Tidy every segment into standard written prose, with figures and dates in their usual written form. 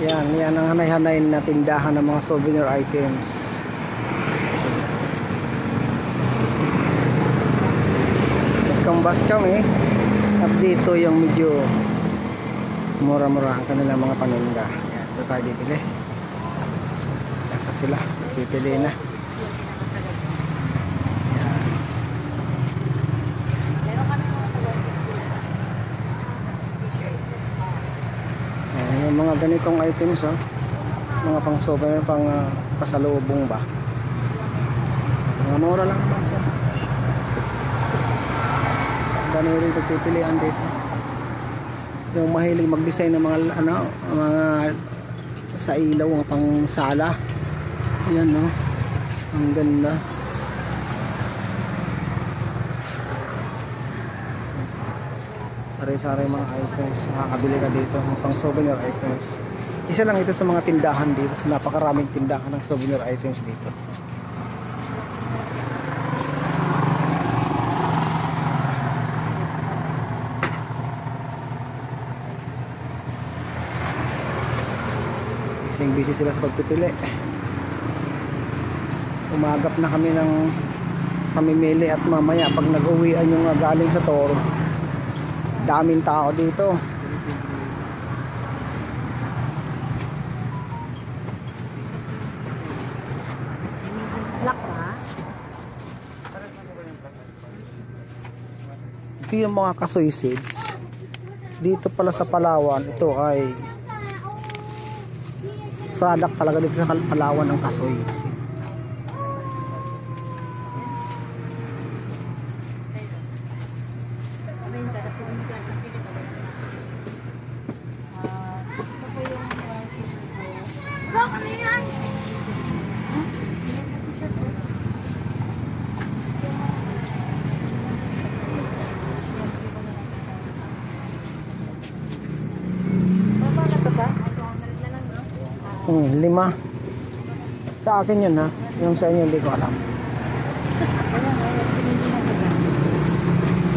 Yan ang hanay-hanay na tindahan ng mga souvenir items. So, nagkambas kami at dito yung medyo mura-mura ang kanilang mga paninda. Yan, ito tayo bibili. Yan pa sila, pipili na. Yung mga ganitong items, mga pang souvenir, pang pasalubong ba, mga mura lang naman siya. Dami rin pagpipilian dito. Yung mahilig mag-design ng mga mga sa ilaw, mga pang sala. Ayan, no, ang ganda. Sari-sari mga items, makakabili ka dito ng pang souvenir items. Isa lang ito sa mga tindahan dito, sa napakaraming tindahan ng souvenir items dito. Busy sila sa pagpipili. Umagap na kami ng pamimili at mamaya pag nag-uwian yung galing sa Toro, daming tao dito. Ito yung mga kasoy seeds. Dito pala sa Palawan, ito ay product talaga dito sa Palawan ng kasoy seeds. Lima. Sa akin yun, ha. Yung sa inyo hindi ko alam.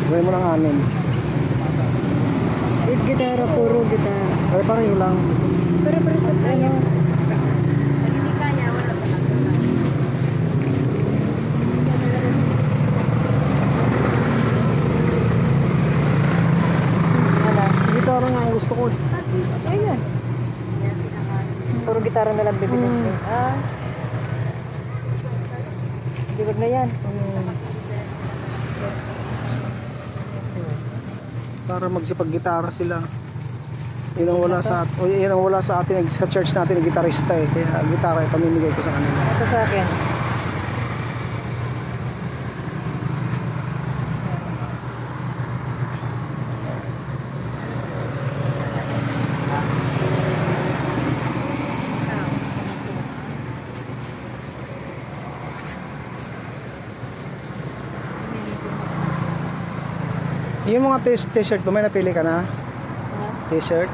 Gawin mo ng anin. With gitara, puro gitara. Pero pareho lang. Pero sa ano? Gitara nga ang gusto ko. Ayun. Puro gitara na lang bibili. Di wag na yan. Para magsipag-gitara sila. Yun ang wala sa atin sa church natin, ng gitarista eh. Kaya gitara ay pamimigay ko sa kanila. Ito sa akin. Yung mga t-shirt, may napili ka na? T-shirt?